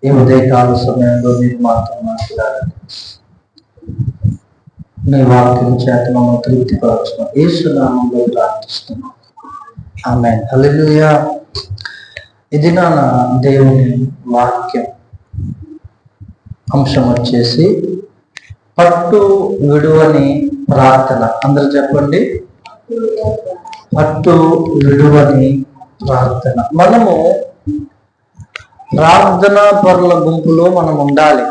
ఈ ఉదయకాల సమయంలో మీరు మాతో మాట్లాడండి. మీ వాక్యం చేత మమ్మల్ని తృప్తిపరచడం యేసునామంలో ప్రార్థిస్తున్నాం. ఆమేన్. హల్లెలూయా. ఇది నా దేవుని వాక్యం అంశం వచ్చేసి పట్టు విడువని ప్రార్థన. అందరూ చెప్పండి, పట్టు విడువని ప్రార్థన. మనము ప్రార్థనా పరుల గుంపులో మనం ఉండాలి.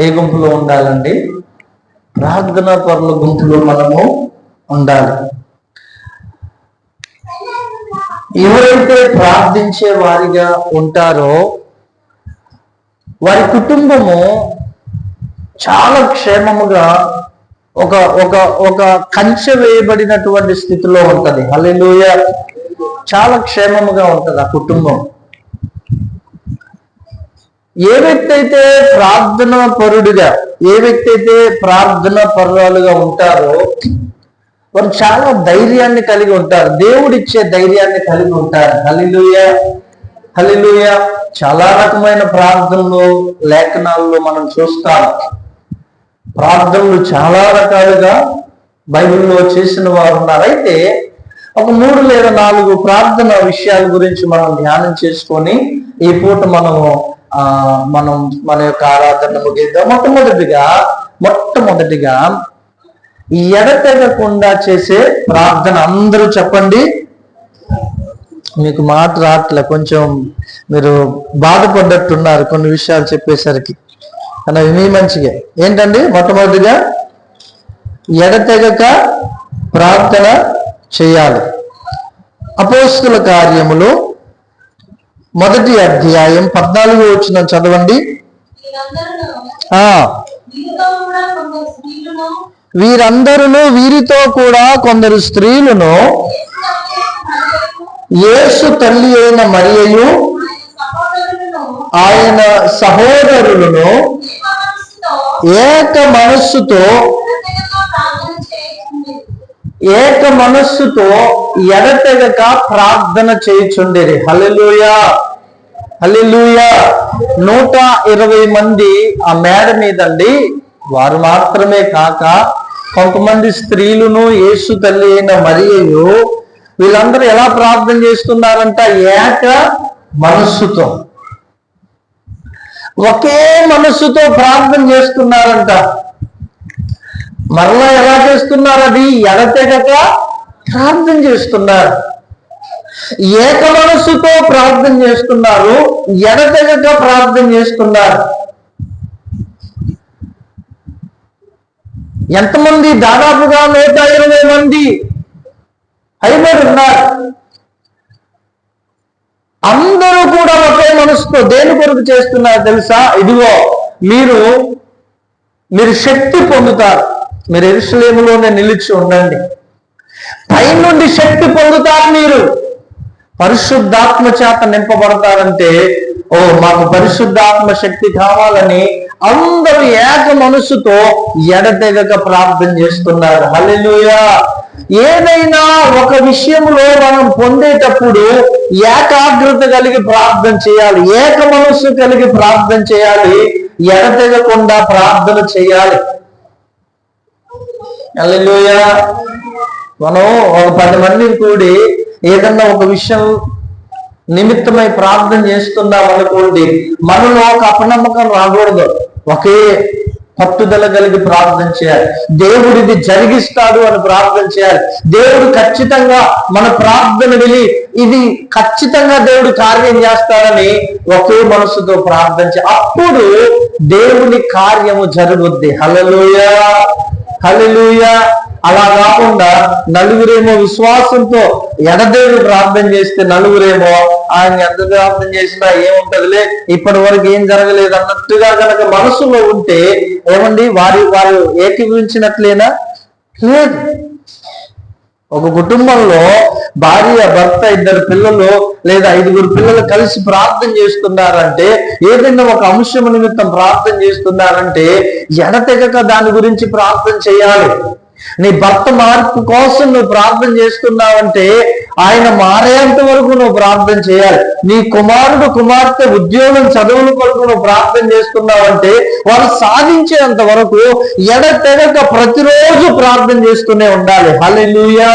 ఏ గుంపులో ఉండాలండి? ప్రార్థనా పరుల గుంపులో మనము ఉండాలి. ఎవరైతే ప్రార్థించే వారిగా ఉంటారో వారి కుటుంబము చాలా క్షేమముగా ఒక ఒక ఒక కంచె వేయబడినటువంటి స్థితిలో ఉంటది. హల్లెలూయా. చాలా క్షేమముగా ఉంటది ఆ కుటుంబం. ఏ వ్యక్తి అయితే ప్రార్థన పరుడుగా, ఏ వ్యక్తి అయితే ప్రార్థన పరురాలుగా ఉంటారో వారు చాలా ధైర్యాన్ని కలిగి ఉంటారు. దేవుడిచ్చే ధైర్యాన్ని కలిగి ఉంటారు. హల్లెలూయా, హల్లెలూయా. చాలా రకమైన ప్రార్థనలు లేఖనాల్లో మనం చూస్తాం. ప్రార్థనలు చాలా రకాలుగా బైబిల్లో చేసిన వారు ఉన్నారు. అయితే ఒక 3 లేదా 4 ప్రార్థన విషయాల గురించి మనం ధ్యానం చేసుకొని ఈ పూట మనం మన యొక్క ఆరాధన ముగిద్దాం. మొట్టమొదటిగా ఎడతెగకుండా చేసే ప్రార్థన. అందరూ చెప్పండి. మీకు మాట రాట్లే, కొంచెం మీరు బాధపడ్డట్టున్నారు కొన్ని విషయాలు చెప్పేసరికి. కానీ మీ మంచిగా ఏంటండి? మొట్టమొదటిగా ఎడతెగక ప్రార్థన చేయాలి. అపోస్తుల కార్యములు 1వ అధ్యాయం 14వ వచనం చదవండి. వీరందరూ వీరితో కూడా కొందరు స్త్రీలను యేసు తల్లి అయిన మరియయు ఆయన సహోదరులను ఏక మనస్సుతో ఎడతెగక ప్రార్థన చేయుచుండేది. హల్లెలూయా, హల్లెలూయా. 120 మంది ఆ మేడ మీదండి. వారు మాత్రమే కాక కొంతమంది స్త్రీలను యేసు తల్లి అయిన మరియయు వీళ్ళందరూ ఎలా ప్రార్థన చేస్తున్నారంట? ఏక మనస్సుతో, ఒకే మనస్సుతో ప్రార్థన చేస్తున్నారంట. మరలా ఎలా చేస్తున్నారు? అది ఎడతెగక ప్రార్థన చేస్తున్నారు. ఏక మనస్సుతో ప్రార్థన చేస్తున్నారు, ఎడతెగక ప్రార్థన చేస్తున్నారు. ఎంతమంది? దాదాపుగా 120 మంది అయిపోయి ఉన్నారు. అందరూ కూడా ఒకే మనసుతో దేని కొరకు చేస్తున్నారు తెలుసా? ఇదిగో మీరు శక్తి పొందుతారు. మీరు యెరూషలేములోనే నిలిచి ఉండండి, పైనుండి శక్తి పొందుతారు. మీరు పరిశుద్ధాత్మ చేత నింపబడతారంటే, మాకు పరిశుద్ధాత్మ శక్తి కావాలని అందరూ ఏక మనసుతో ఎడతెగక ప్రార్థన చేస్తున్నారు. హల్లెలూయా. ఏదైనా ఒక విషయంలో మనం పొందేటప్పుడు ఏకాగ్రత కలిగి ప్రార్థన చేయాలి, ఏక మనస్సు కలిగి ప్రార్థన చేయాలి, ఎడతెగకుండా ప్రార్థన చేయాలి. హల్లెలూయా. మనం ఒక 10 మందిని కూడి ఏదన్నా ఒక విషయం నిమిత్తమై ప్రార్థన చేస్తున్నాం అనుకోండి, మనలో ఒక అపనమ్మకం రాకూడదు. ఒకే పట్టుదల కలిగి ప్రార్థన చేయాలి. దేవుడు ఇది జరిగిస్తాడు అని ప్రార్థన చేయాలి. దేవుడు ఖచ్చితంగా మన ప్రార్థన విని ఇది ఖచ్చితంగా దేవుడు కార్యం చేస్తాడని ఒకే మనసుతో ప్రార్థన చేయాలి. అప్పుడు దేవుని కార్యము జరుగుద్ది. హల్లెలూయా, హల్లెలూయా. అలా కాకుండా నలుగురేమో విశ్వాసంతో ఎడదేవి ప్రార్థన చేస్తే, నలుగురేమో ఆయన ఎంత ప్రార్థన చేసినా ఏముంటదిలే, ఇప్పటి వరకు ఏం జరగలేదు అన్నట్టుగా కనుక మనసులో ఉంటే ఏమండి, వారు ఏకీభవించినట్లేనా? లేదు. ఒక కుటుంబంలో భార్య, భర్త, 2 పిల్లలు లేదా 5 పిల్లలు కలిసి ప్రార్థన చేస్తున్నారంటే, ఏదైనా ఒక అంశం నిమిత్తం ప్రార్థన చేస్తున్నారంటే ఎడతెగక దాని గురించి ప్రార్థన చేయాలి. నీ భర్త మార్పు కోసం నువ్వు ప్రార్థన చేస్తున్నావంటే ఆయన మారేంత వరకు నువ్వు ప్రార్థన చేయాలి. నీ కుమారుడు కుమార్తె ఉద్యోగం చదువుల కొరకు నువ్వు ప్రార్థన చేస్తున్నావంటే వాళ్ళు సాధించేంత వరకు ఎడతెగక ప్రతిరోజు ప్రార్థన చేస్తూనే ఉండాలి. హల్లెలూయా.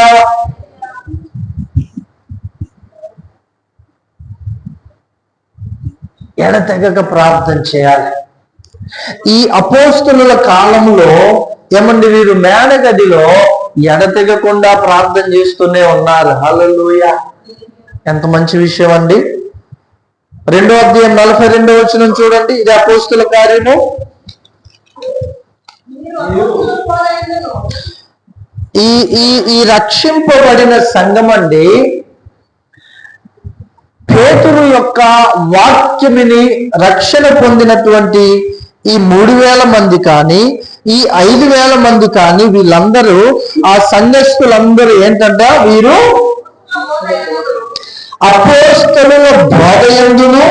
ఎడతెగక ప్రార్థన చేయాలి. ఈ అపోస్తలుల కాలంలో ఏమండి వీరు మేడగదిలో ఎడతెగకుండా ప్రార్థన చేస్తూనే ఉన్నారు. హల్లెలూయా. ఎంత మంచి విషయం అండి. 2వ అధ్యాయం 42వ వచనం చూడండి. ఇది అపోస్తలుల కార్యము. ఈ రక్షింపబడిన సంఘం అండి పేతురు యొక్క వాక్యమిని రక్షణ పొందినటువంటి ఈ 3000 మంది కానీ ఈ 5000 మంది కానీ వీళ్ళందరూ ఆ సంఘస్థులందరూ ఏంటంట, వీరు అపోస్తలుల బోధయందును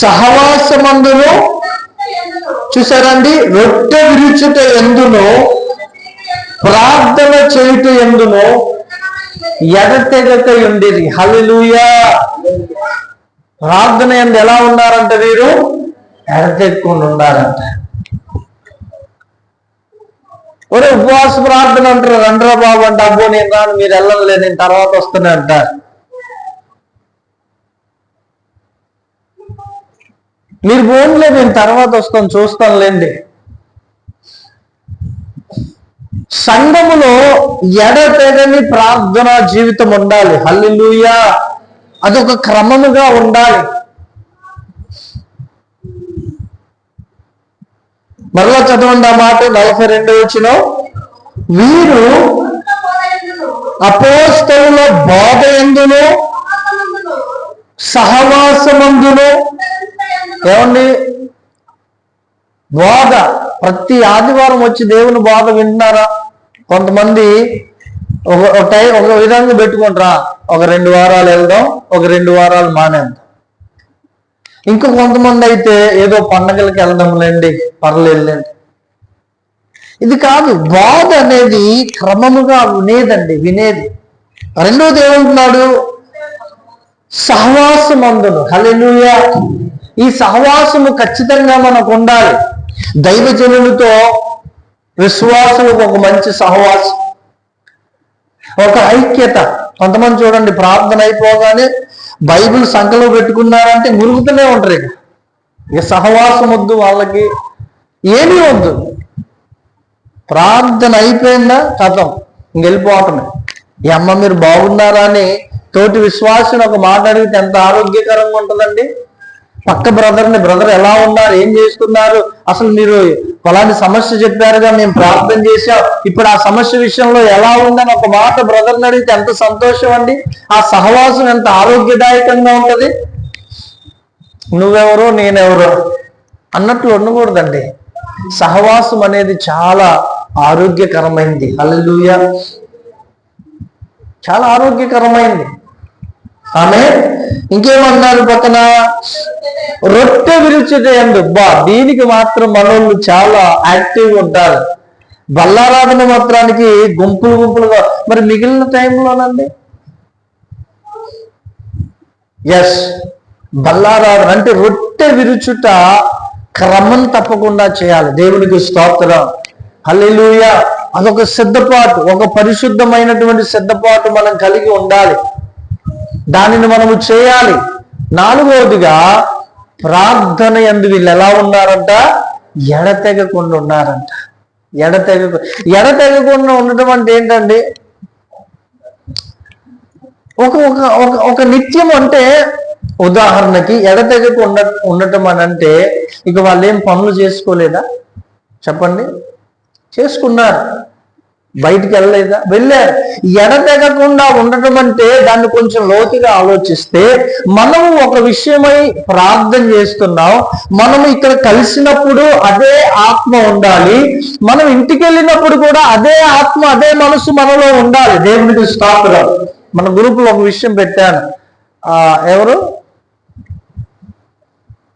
సహవాసమందును, చూసారండి, రొట్టె విరుచుట ఎందును ప్రార్థన చేయుట ఎందును ఎడతెగక ఉండేది. హల్లెలూయా. ప్రార్థన ఎందు ఎలా ఉన్నారంట వీరు? ఎడతెగకుండా ఉండాలంట. ఒరే ఉపవాస ప్రార్థన అంటారు, రండ్రా బాబు అంటే అబ్బో నేను రాను, మీరు వెళ్ళలేదు, నేను తర్వాత వస్తానే అంటారు. మీరు పోన్లే, నేను తర్వాత వస్తాను, చూస్తానులేండి. సంఘములో ఎడతెగని ప్రార్థన జీవితం ఉండాలి. హల్లెలూయా. అదొక క్రమముగా ఉండాలి. మరలా చదవండి ఆ మాట. 42వ వచనం. వీరు అపోస్తలుల బోధ ఎందును సహవాసమందును, ఏమండి బోధ, ప్రతి ఆదివారం వచ్చి దేవుని బోధ వింటున్నారా? కొంతమంది ఒక విధంగా పెట్టుకుంటారా, ఒక 2 వారాలు వెళ్దాం, ఒక 2 వారాలు మానేద్దాం. ఇంకా కొంతమంది అయితే ఏదో పండగలకి వెళ్దాంలేండి, పర్లేదులేండి. ఇది కాదు. బోధ అనేది క్రమముగా వినేది. రెండోది ఏమంటున్నాడు? సహవాసమందును. హల్లెలూయా. ఈ సహవాసము ఖచ్చితంగా మనకు ఉండాలి. దైవజనులతో విశ్వాసులకు ఒక మంచి సహవాసం, ఒక ఐక్యత. కొంతమంది చూడండి, ప్రార్థన అయిపోగానే బైబిల్ సంఖ్యలో పెట్టుకున్నారంటే మురుగుతూనే ఉంటారు. ఇక సహవాసం వద్దు, వాళ్ళకి ఏమీ వద్దు. ప్రార్థన అయిపోయిందా కథం, ఇంకెళ్ళిపోవటమే. ఈ అమ్మ మీరు బాగున్నారా అని తోటి విశ్వాసుని ఒక మాట అడిగితే ఎంత ఆరోగ్యకరంగా ఉంటుందండి. పక్క బ్రదర్ని, బ్రదర్ ఎలా ఉన్నారు, ఏం చేస్తున్నారు, అసలు మీరు ఫలాని సమస్య చెప్పారుగా, మేము ప్రార్థన చేశాం, ఇప్పుడు ఆ సమస్య విషయంలో ఎలా ఉందని ఒక మాట బ్రదర్ని అడిగితే ఎంత సంతోషం అండి. ఆ సహవాసం ఎంత ఆరోగ్యదాయకంగా ఉంటది. నువ్వెవరో నేనెవరో అన్నట్లు ఉండకూడదండి. సహవాసం అనేది చాలా ఆరోగ్యకరమైంది. హల్లెలూయా. చాలా ఆరోగ్యకరమైంది. ఆమె ఇంకేమన్నారు పక్కన? రొట్టె విరుచుట యందు. దీనికి మాత్రం మనోళ్ళు చాలా యాక్టివ్గా ఉంటారు. బల్లారాధన మాత్రానికి గుంపులుగా. మరి మిగిలిన టైంలోనండి ఎస్, బల్లారాధన అంటే రొట్టె విరుచుట క్రమం తప్పకుండా చేయాలి. దేవునికి స్తోత్రం. హల్లెలూయా. అదొక సిద్ధపాటు, ఒక పరిశుద్ధమైనటువంటి సిద్ధపాటు మనం కలిగి ఉండాలి. దానిని మనము చేయాలి. 4వదిగా ప్రార్థన యందు వీళ్ళు ఎలా ఉన్నారంట? ఎడతెగకుండా ఉన్నారంట. ఎడతెగకుండా ఉండటం అంటే ఏంటండి? ఒక నిత్యం అంటే, ఉదాహరణకి ఎడతెగకుండా ఉండటం అని అంటే ఇక వాళ్ళు ఏం పనులు చేసుకోలేదా? చెప్పండి. చేసుకున్నారు. బయటికి వెళ్ళలేదా? వెళ్ళారు. ఎడతెగకుండా ఉండటం అంటే దాన్ని కొంచెం లోతుగా ఆలోచిస్తే, మనము ఒక విషయమై ప్రార్థన చేస్తున్నాం, మనము ఇక్కడ కలిసినప్పుడు అదే ఆత్మ ఉండాలి, మనం ఇంటికి వెళ్ళినప్పుడు కూడా అదే ఆత్మ అదే మనసు మనలో ఉండాలి. దేవునికి స్తోత్రం. మన గ్రూపులో ఒక విషయం పెట్టాను. ఎవరు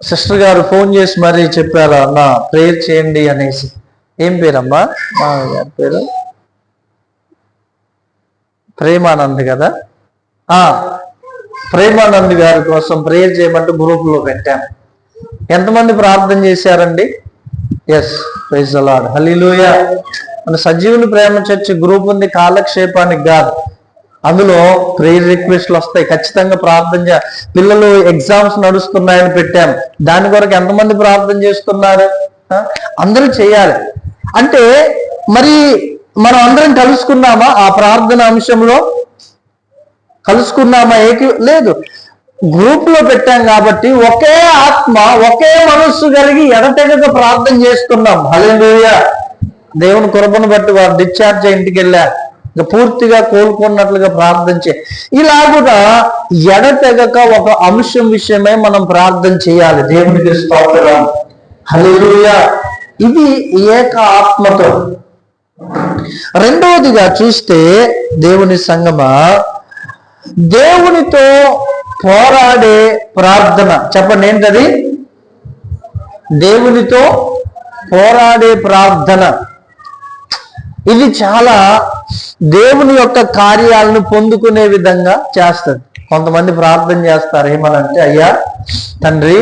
సిస్టర్ గారు ఫోన్ చేసి మరీ చెప్పారు, అన్న ప్రేయర్ చేయండి అనేసి. ఏం పేరమ్మా మామయ్య గారి పేరు? ప్రేమానంద్ కదా. ప్రేమానంద్ గారి కోసం ప్రేయర్ చేయమంటూ గ్రూపులో పెట్టాం. ఎంతమంది ప్రార్థన చేశారండి? ఎస్, ప్రైజ్ ది లార్డ్, హల్లెలూయా. మన సజీవుని ప్రేమ చర్చ్ గ్రూప్ ఉంది, కాలక్షేపానికి కాదు. అందులో ప్రేయర్ రిక్వెస్ట్లు వస్తాయి, ఖచ్చితంగా ప్రార్థన పిల్లలు ఎగ్జామ్స్ నడుస్తున్నాయని పెట్టాం. దాని కొరకు ఎంతమంది ప్రార్థన చేస్తున్నారు? అందరూ చేయాలి. అంటే మరి మనం అందరం కలుసుకున్నామా? ఆ ప్రార్థన అంశంలో కలుసుకున్నామా? లేదు, గ్రూప్ లో పెట్టాం కాబట్టి ఒకే ఆత్మ ఒకే మనస్సు కలిగి ఎడతెగక ప్రార్థన చేస్తున్నాం. హల్లెలూయా. దేవుని కృపను బట్టి వారు డిశ్చార్జ్ ఇంటికి వెళ్ళారు, ఇంకా పూర్తిగా కోలుకున్నట్లుగా ప్రార్థన ఇలాగుగా ఎడతెగక ఒక అంశం విషయమై మనం ప్రార్థన చేయాలి. దేవునికి స్తోత్రం, హల్లెలూయా. ఇది ఏక ఆత్మతో. రెండవదిగా చూస్తే దేవుని సంగమా, దేవునితో పోరాడే ప్రార్థన. చెప్పండి ఏంటది? దేవునితో పోరాడే ప్రార్థన. ఇది చాలా దేవుని యొక్క కార్యాలను పొందుకునే విధంగా చేస్తుంది. కొంతమంది ప్రార్థన చేస్తారు ఏమనంటే, అయ్యా తండ్రి,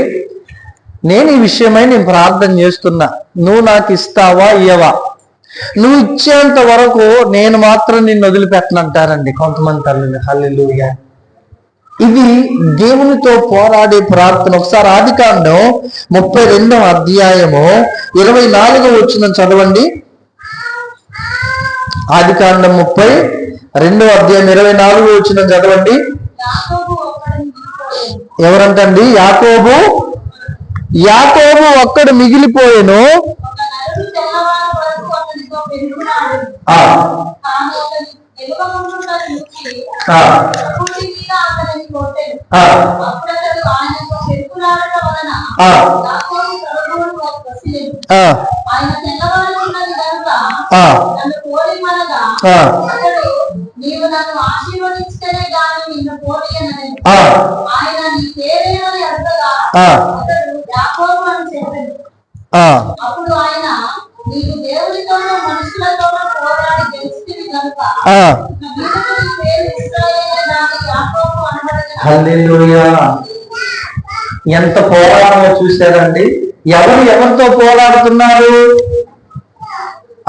నేను ఈ విషయమై నేను ప్రార్థన చేస్తున్నా, నువ్వు నాకు ఇస్తావా ఇయ్యవా? నువ్వు ఇచ్చేంత వరకు నేను మాత్రం నిన్ను వదిలిపెట్టనంటారండి కొంతమంది తల్లి. హల్లెలూయా. ఇది దేవునితో పోరాడే ప్రార్థన. ఒకసారి ఆదికాండం 32వ అధ్యాయము 24వ వచనం చదవండి. ఆదికాండం 32వ అధ్యాయం 24వ వచనం చదవండి. ఎవరంటండి? యాకోబు ఒక్కడు మిగిలిపోయెను. హల్లెలూయా. ఎంత పోరాటమో చూశారండి. ఎవరితో పోరాడుతున్నారు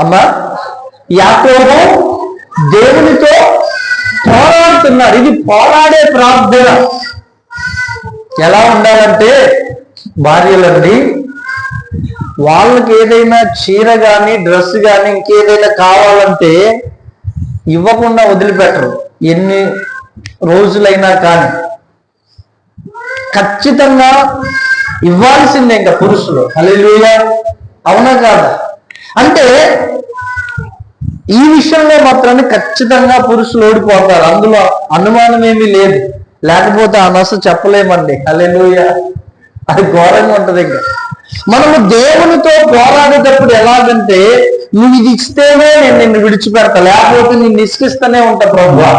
అమ్మా? యాకోబు దేవునితో పోరాడుతున్నారు. ఇది పోరాడే ప్రార్థన. ఎలా ఉండాలంటే, భార్యలండి, వాళ్ళకి ఏదైనా చీర గాని డ్రెస్ గాని ఇంకేదైనా కావాలంటే ఇవ్వకుండా వదిలిపెట్టరు. ఎన్ని రోజులైనా కానీ ఖచ్చితంగా ఇవ్వాల్సిందే ఇంకా పురుషులు. హల్లెలూయా. అవునా కాదా? అంటే ఈ విషయంలో మాత్రాన్ని ఖచ్చితంగా పురుషులు ఓడిపోతారు, అందులో అనుమానం ఏమీ లేదు. లేకపోతే ఆ నస చెప్పలేమండి. హల్లెలూయా. అది ఘోరంగా ఉంటది. ఇంకా మనము దేవునితో పోరాడేటప్పుడు ఎలాగంటే, నువ్వు ఇది ఇస్తేనే నేను నిన్ను విడిచిపెడతా, లేకపోతే నిన్ను ఇసుకిస్తూనే ఉంటా ప్రభువా.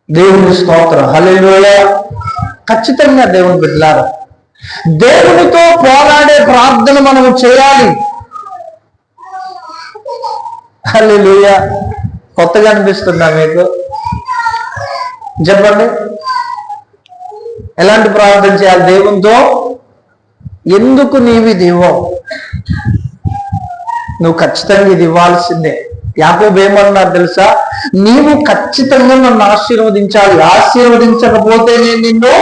దేవుని స్తోత్రం, హల్లెలూయా. ఖచ్చితంగా దేవుని బిడ్డలారా, దేవునితో పోరాడే ప్రార్థన మనము చేయాలి. హల్లెలూయా. కొత్తగా అనిపిస్తుందా మీకు? చెప్పండి, ఎలాంటి ప్రార్థన చేయాలి దేవునితో? ఎందుకు నీవు ఇది ఇవ్వవు? నువ్వు ఖచ్చితంగా ఇది ఇవ్వాల్సిందే. యాకోబు ఏమన్నారు తెలుసా? నీవు ఖచ్చితంగా నన్ను ఆశీర్వదించాలి, ఆశీర్వదించకపోతే నేను నిన్ను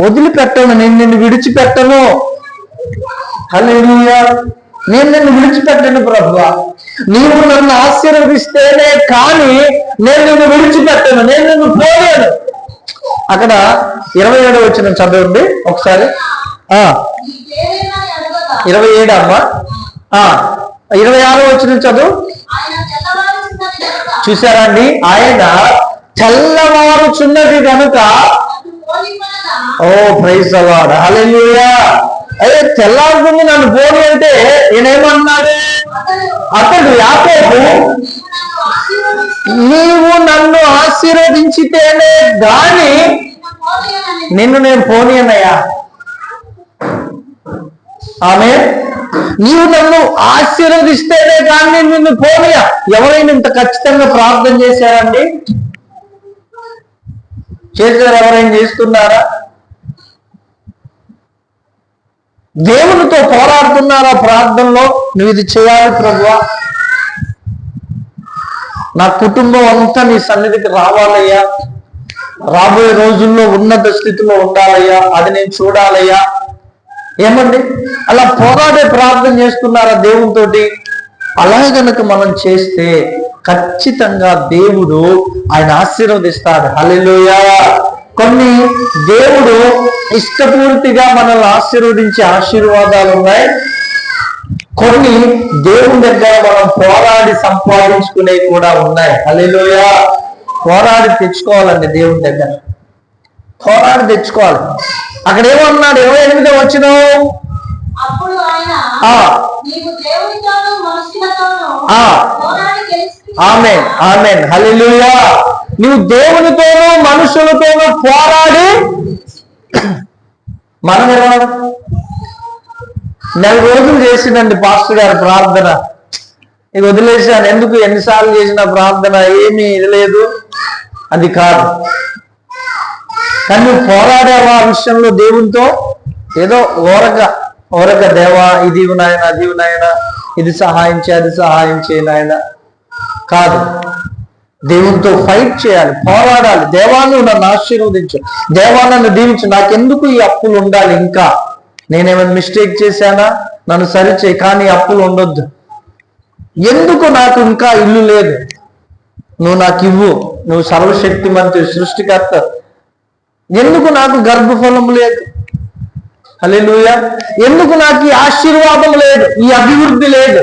వదిలిపెట్టను, నేను నిన్ను విడిచిపెట్టను. హల్లెలూయా. నేను నిన్ను విడిచిపెట్టను ప్రభువా, నీవు నన్ను ఆశీర్వదిస్తేనే కానీ నేను నిన్ను విడిచిపెట్టను, నేను నిన్ను పోలేను. అక్కడ 27వ వచనం చదవండి ఒకసారి. 27 అమ్మా. 26వ వచనం చదువు. చూసారా అండి? ఆయన తెల్లవారుచున్నది కనుక. ఓ ప్రైజ్ ది లార్డ్, హల్లెలూయా. అదే తెల్లారుతుంది నన్ను పోని అంటే నేనేమన్నాడు? అతడు యాకోబు, నీవు నన్ను ఆశీర్వదించితేనే గాని నిన్ను నేను పోనీ అన్నయ్యా. ఆమె నీవు నన్ను ఆశీర్వదిస్తేనే కానీ నేను నిన్ను పోనీయా. ఎవరైనా ఇంత ఖచ్చితంగా ప్రార్థన చేశారండి? చేశారు? ఎవరైనా చేస్తున్నారా? దేవునితో పోరాడుతున్నారా ప్రార్థనలో? నువ్వు ఇది చేయాలి ప్రభువా, నా కుటుంబం అంతా నీ సన్నిధికి రావాలయ్యా, రాబోయే రోజుల్లో ఉన్నత స్థితిలో ఉండాలయ్యా, అది నేను చూడాలయ్యా. ఏమండి, అలా పోరాడే ప్రార్థన చేస్తున్నారా దేవునితోటి? అలా గనక మనం చేస్తే ఖచ్చితంగా దేవుడు ఆయన ఆశీర్వదిస్తాడు. హల్లెలూయా. కొన్ని దేవుడు ఇష్టపూర్తిగా మనల్ని ఆశీర్వదించే ఆశీర్వాదాలు ఉన్నాయి, కొన్ని దేవుని దగ్గర మనం పోరాడి సంపాదించుకునేవి కూడా ఉన్నాయి. హల్లెలూయా. పోరాడి తెచ్చుకోవాలండి దేవుని దగ్గర, పోరాడి తెచ్చుకోవాలి. అక్కడ ఏమన్నాడు? 28వ వచనం, ఆమేన్ ఆమేన్ హల్లెలూయా. నువ్వు దేవునితోనూ మనుషులతోనూ పోరాడి, మనం ఎలా 4 రోజులు చేసిందండి పాస్టర్ గారు ప్రార్థన, ఇక వదిలేసాను. ఎందుకు? ఎన్నిసార్లు చేసిన ప్రార్థన ఏమీ ఇది లేదు, అది కాదు. కానీ నువ్వు పోరాడేవా ఆ విషయంలో దేవునితో? ఏదో ఓరక దేవా ఇది నాయన, అది నాయన, ఇది సహాయం చేయ, అది సహాయం చేయ నాయన కాదు. దేవునితో ఫైట్ చేయాలి, పోరాడాలి. దేవా నువ్వు నన్ను ఆశీర్వదించు, దేవా నన్ను దీవించు, నాకెందుకు ఈ అప్పులు ఉండాలి, ఇంకా నేనేమైనా మిస్టేక్ చేశానా, నన్ను సరిచేయి, కానీ అప్పులు ఉండొద్దు. ఎందుకు నాకు ఇంకా ఇల్లు లేదు, నువ్వు నాకు ఇవ్వు, నువ్వు సర్వశక్తిమంతుడు సృష్టికర్త. ఎందుకు నాకు గర్భఫలం లేదు, హల్లెలూయా. ఎందుకు నాకు ఈ ఆశీర్వాదం లేదు, ఈ అభివృద్ధి లేదు,